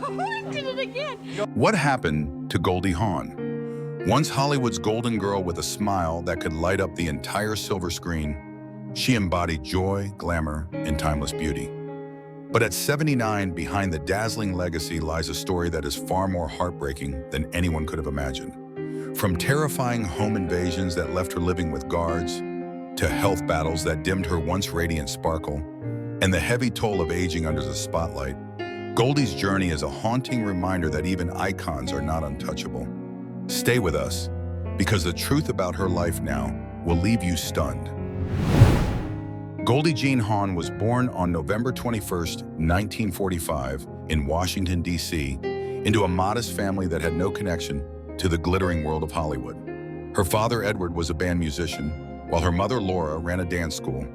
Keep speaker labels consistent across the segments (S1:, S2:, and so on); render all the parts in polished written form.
S1: I did it again.
S2: What happened to Goldie Hawn? Once Hollywood's golden girl with a smile that could light up the entire silver screen, she embodied joy, glamour, and timeless beauty. But at 79, behind the dazzling legacy lies a story that is far more heartbreaking than anyone could have imagined. From terrifying home invasions that left her living with guards, to health battles that dimmed her once radiant sparkle, and the heavy toll of aging under the spotlight, Goldie's journey is a haunting reminder that even icons are not untouchable. Stay with us, because the truth about her life now will leave you stunned. Goldie Jean Hawn was born on November 21st, 1945, in Washington, D.C., into a modest family that had no connection to the glittering world of Hollywood. Her father, Edward, was a band musician, while her mother, Laura, ran a dance school.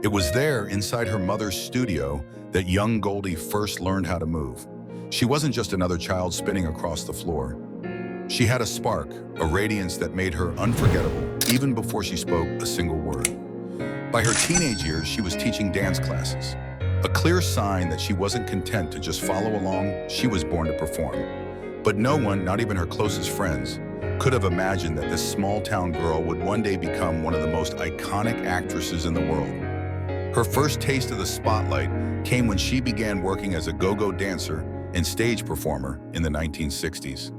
S2: It was there, inside her mother's studio, that young Goldie first learned how to move. She wasn't just another child spinning across the floor. She had a spark, a radiance that made her unforgettable, even before she spoke a single word. By her teenage years, she was teaching dance classes. A clear sign that she wasn't content to just follow along, she was born to perform. But no one, not even her closest friends, could have imagined that this small-town girl would one day become one of the most iconic actresses in the world. Her first taste of the spotlight came when she began working as a go-go dancer and stage performer in the 1960s.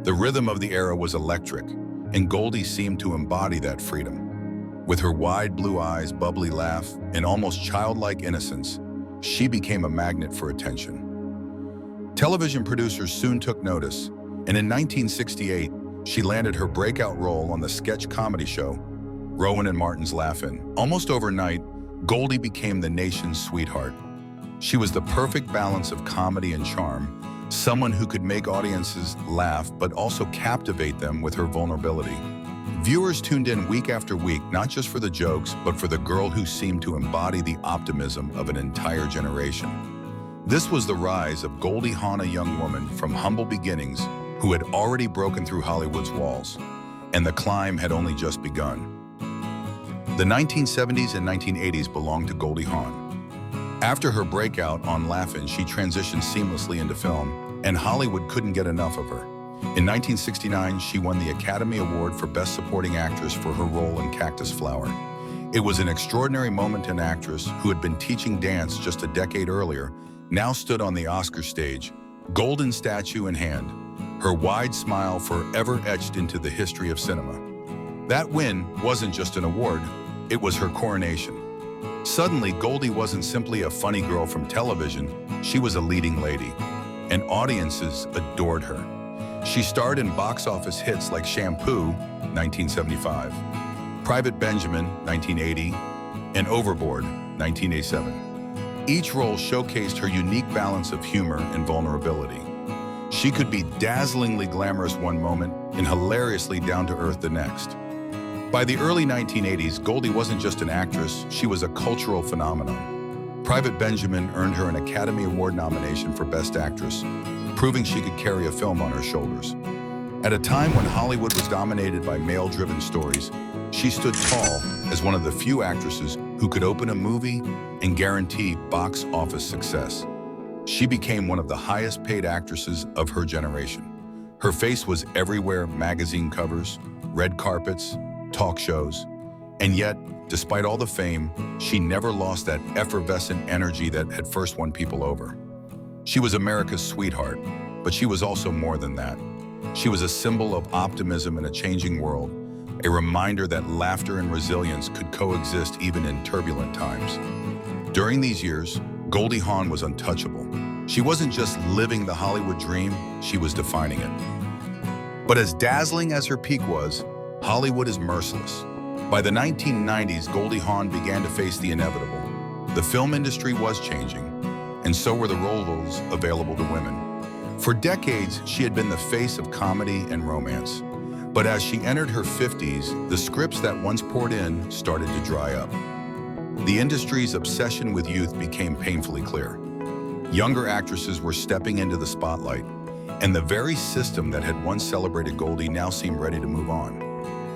S2: The rhythm of the era was electric, and Goldie seemed to embody that freedom. With her wide blue eyes, bubbly laugh, and almost childlike innocence, she became a magnet for attention. Television producers soon took notice, and in 1968, she landed her breakout role on the sketch comedy show, Rowan and Martin's Laugh-In. Almost overnight, Goldie became the nation's sweetheart. She was the perfect balance of comedy and charm, someone who could make audiences laugh but also captivate them with her vulnerability. Viewers tuned in week after week, not just for the jokes, but for the girl who seemed to embody the optimism of an entire generation. This was the rise of Goldie Hawn, a young woman from humble beginnings who had already broken through Hollywood's walls, and the climb had only just begun. The 1970s and 1980s belonged to Goldie Hawn. After her breakout on Laugh-In, she transitioned seamlessly into film, and Hollywood couldn't get enough of her. In 1969, she won the Academy Award for Best Supporting Actress for her role in Cactus Flower. It was an extraordinary moment. An actress who had been teaching dance just a decade earlier now stood on the Oscar stage, golden statue in hand, her wide smile forever etched into the history of cinema. That win wasn't just an award, it was her coronation. Suddenly, Goldie wasn't simply a funny girl from television, she was a leading lady, and audiences adored her. She starred in box office hits like Shampoo, 1975, Private Benjamin, 1980, and Overboard, 1987. Each role showcased her unique balance of humor and vulnerability. She could be dazzlingly glamorous one moment and hilariously down-to-earth the next. By the early 1980s, Goldie wasn't just an actress, she was a cultural phenomenon. Private Benjamin earned her an Academy Award nomination for Best Actress, proving she could carry a film on her shoulders. At a time when Hollywood was dominated by male-driven stories, she stood tall as one of the few actresses who could open a movie and guarantee box office success. She became one of the highest-paid actresses of her generation. Her face was everywhere: magazine covers, red carpets, talk shows. And yet, despite all the fame, she never lost that effervescent energy that had first won people over. She was America's sweetheart, but she was also more than that. She was a symbol of optimism in a changing world, a reminder that laughter and resilience could coexist even in turbulent times. During these years, Goldie Hawn was untouchable. She wasn't just living the Hollywood dream, she was defining it. But as dazzling as her peak was, Hollywood is merciless. By the 1990s, Goldie Hawn began to face the inevitable. The film industry was changing, and so were the roles available to women. For decades, she had been the face of comedy and romance. But as she entered her 50s, the scripts that once poured in started to dry up. The industry's obsession with youth became painfully clear. Younger actresses were stepping into the spotlight, and the very system that had once celebrated Goldie now seemed ready to move on.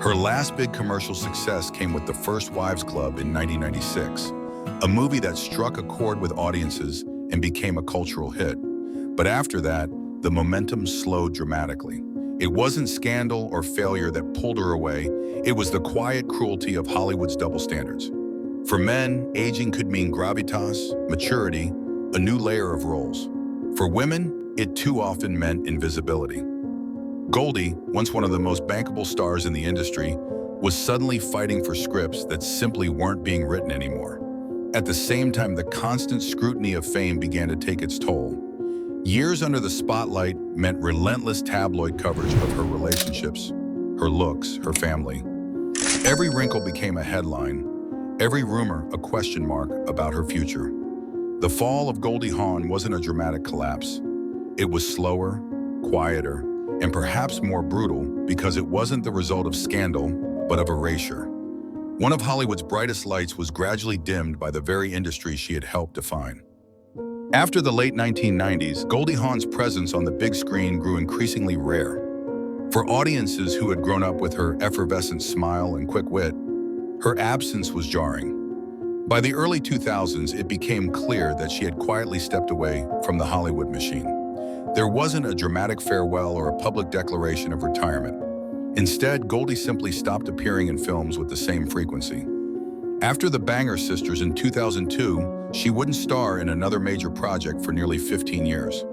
S2: Her last big commercial success came with The First Wives Club in 1996, a movie that struck a chord with audiences and became a cultural hit. But after that, the momentum slowed dramatically. It wasn't scandal or failure that pulled her away. It was the quiet cruelty of Hollywood's double standards. For men, aging could mean gravitas, maturity, a new layer of roles. For women, it too often meant invisibility. Goldie, once one of the most bankable stars in the industry, was suddenly fighting for scripts that simply weren't being written anymore. At the same time, the constant scrutiny of fame began to take its toll. Years under the spotlight meant relentless tabloid coverage of her relationships, her looks, her family. Every wrinkle became a headline, every rumor a question mark about her future. The fall of Goldie Hawn wasn't a dramatic collapse. It was slower, quieter, and perhaps more brutal because it wasn't the result of scandal, but of erasure. One of Hollywood's brightest lights was gradually dimmed by the very industry she had helped define. After the late 1990s, Goldie Hawn's presence on the big screen grew increasingly rare. For audiences who had grown up with her effervescent smile and quick wit, her absence was jarring. By the early 2000s, it became clear that she had quietly stepped away from the Hollywood machine. There wasn't a dramatic farewell or a public declaration of retirement. Instead, Goldie simply stopped appearing in films with the same frequency. After The Banger Sisters in 2002, she wouldn't star in another major project for nearly 15 years.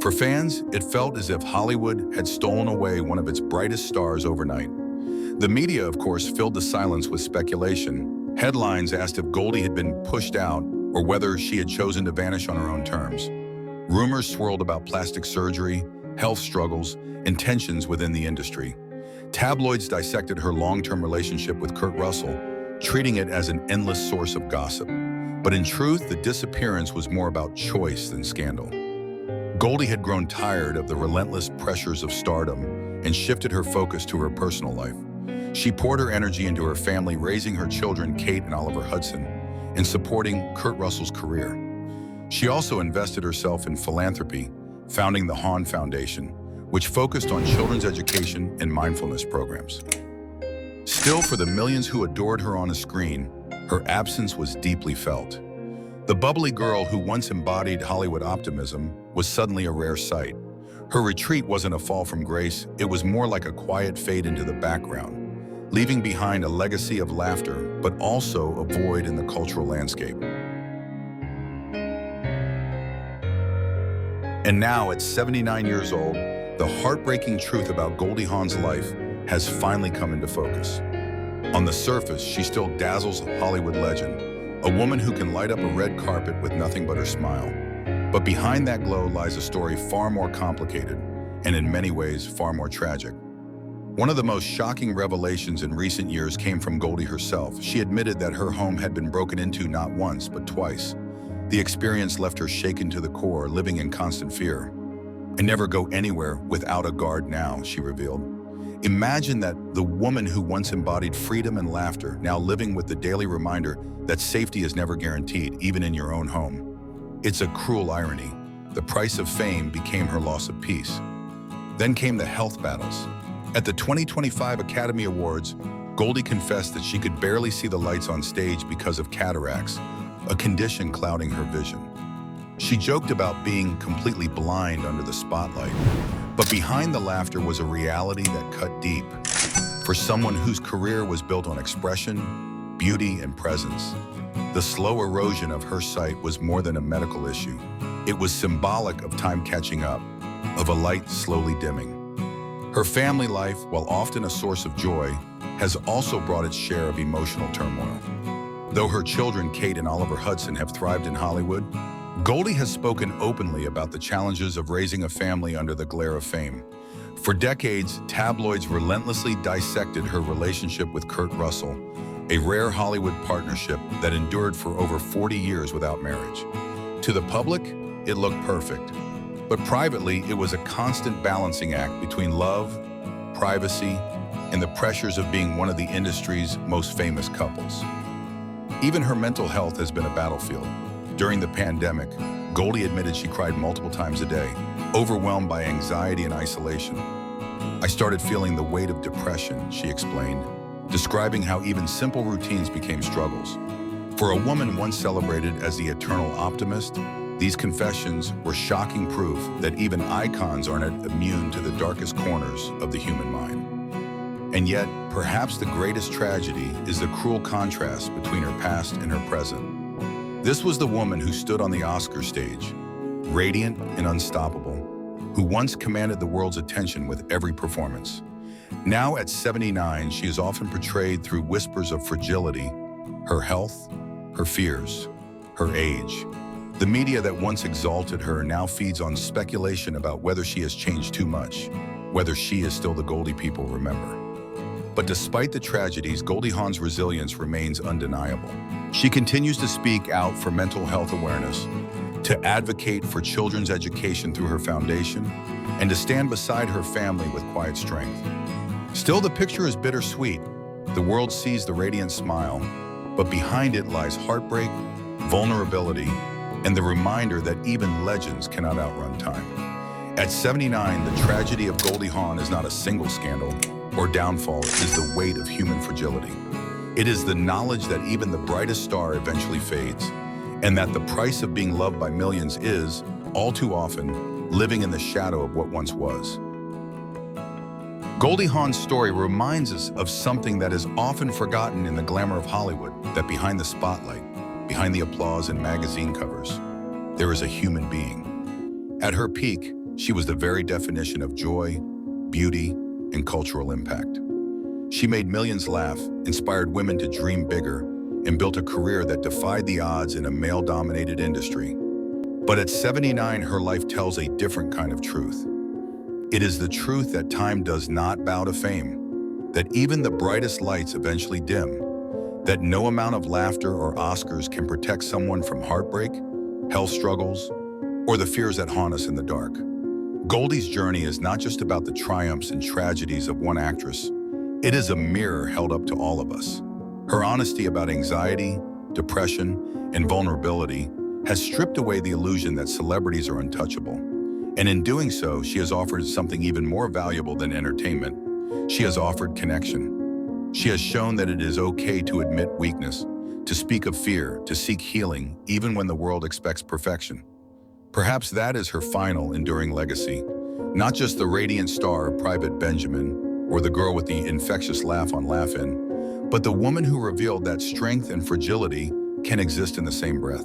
S2: For fans, it felt as if Hollywood had stolen away one of its brightest stars overnight. The media, of course, filled the silence with speculation. Headlines asked if Goldie had been pushed out or whether she had chosen to vanish on her own terms. Rumors swirled about plastic surgery, health struggles, and tensions within the industry. Tabloids dissected her long-term relationship with Kurt Russell, treating it as an endless source of gossip. But in truth, the disappearance was more about choice than scandal. Goldie had grown tired of the relentless pressures of stardom and shifted her focus to her personal life. She poured her energy into her family, raising her children, Kate and Oliver Hudson, and supporting Kurt Russell's career. She also invested herself in philanthropy, founding the Hawn Foundation, which focused on children's education and mindfulness programs. Still, for the millions who adored her on a screen, her absence was deeply felt. The bubbly girl who once embodied Hollywood optimism was suddenly a rare sight. Her retreat wasn't a fall from grace, it was more like a quiet fade into the background, leaving behind a legacy of laughter, but also a void in the cultural landscape. And now, at 79 years old, the heartbreaking truth about Goldie Hawn's life has finally come into focus. On the surface, she still dazzles a Hollywood legend, a woman who can light up a red carpet with nothing but her smile. But behind that glow lies a story far more complicated, and in many ways far more tragic. One of the most shocking revelations in recent years came from Goldie herself. She admitted that her home had been broken into not once, but twice. The experience left her shaken to the core, living in constant fear. "I never go anywhere without a guard now," she revealed. Imagine that the woman who once embodied freedom and laughter, now living with the daily reminder that safety is never guaranteed, even in your own home. It's a cruel irony. The price of fame became her loss of peace. Then came the health battles. At the 2025 Academy Awards, Goldie confessed that she could barely see the lights on stage because of cataracts, a condition clouding her vision. She joked about being completely blind under the spotlight, but behind the laughter was a reality that cut deep. For someone whose career was built on expression, beauty, and presence, the slow erosion of her sight was more than a medical issue. It was symbolic of time catching up, of a light slowly dimming. Her family life, while often a source of joy, has also brought its share of emotional turmoil. Though her children, Kate and Oliver Hudson, have thrived in Hollywood, Goldie has spoken openly about the challenges of raising a family under the glare of fame. For decades, tabloids relentlessly dissected her relationship with Kurt Russell, a rare Hollywood partnership that endured for over 40 years without marriage. To the public, it looked perfect. But privately, it was a constant balancing act between love, privacy, and the pressures of being one of the industry's most famous couples. Even her mental health has been a battlefield. During the pandemic, Goldie admitted she cried multiple times a day, overwhelmed by anxiety and isolation. "I started feeling the weight of depression," she explained, describing how even simple routines became struggles. For a woman once celebrated as the eternal optimist, These confessions were shocking proof that even icons aren't immune to the darkest corners of the human mind. And yet, perhaps the greatest tragedy is the cruel contrast between her past and her present. This was the woman who stood on the Oscar stage, radiant and unstoppable, who once commanded the world's attention with every performance. Now at 79, she is often portrayed through whispers of fragility, her health, her fears, her age. The media that once exalted her now feeds on speculation about whether she has changed too much, whether she is still the Goldie people remember. But despite the tragedies, Goldie Hawn's resilience remains undeniable. She continues to speak out for mental health awareness, to advocate for children's education through her foundation, and to stand beside her family with quiet strength. Still, the picture is bittersweet. The world sees the radiant smile, but behind it lies heartbreak, vulnerability, and the reminder that even legends cannot outrun time. At 79, the tragedy of Goldie Hawn is not a single scandal or downfall, it is the weight of human fragility. It is the knowledge that even the brightest star eventually fades, and that the price of being loved by millions is, all too often, living in the shadow of what once was. Goldie Hawn's story reminds us of something that is often forgotten in the glamour of Hollywood, that behind the spotlight, behind the applause and magazine covers, there is a human being. At her peak, she was the very definition of joy, beauty, and cultural impact. She made millions laugh, inspired women to dream bigger, and built a career that defied the odds in a male-dominated industry. But at 79, her life tells a different kind of truth. It is the truth that time does not bow to fame, that even the brightest lights eventually dim, that no amount of laughter or Oscars can protect someone from heartbreak, health struggles, or the fears that haunt us in the dark. Goldie's journey is not just about the triumphs and tragedies of one actress. It is a mirror held up to all of us. Her honesty about anxiety, depression, and vulnerability has stripped away the illusion that celebrities are untouchable. And in doing so, she has offered something even more valuable than entertainment. She has offered connection. She has shown that it is okay to admit weakness, to speak of fear, to seek healing, even when the world expects perfection. Perhaps that is her final, enduring legacy. Not just the radiant star of Private Benjamin, or the girl with the infectious laugh on Laugh-In, but the woman who revealed that strength and fragility can exist in the same breath.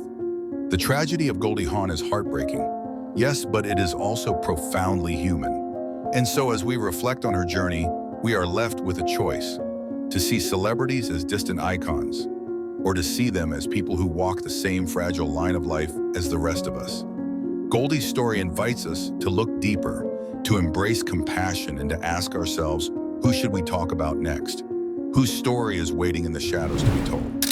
S2: The tragedy of Goldie Hawn is heartbreaking, yes, but it is also profoundly human. And so as we reflect on her journey, we are left with a choice: to see celebrities as distant icons, or to see them as people who walk the same fragile line of life as the rest of us. Goldie's story invites us to look deeper, to embrace compassion, and to ask ourselves, who should we talk about next? Whose story is waiting in the shadows to be told?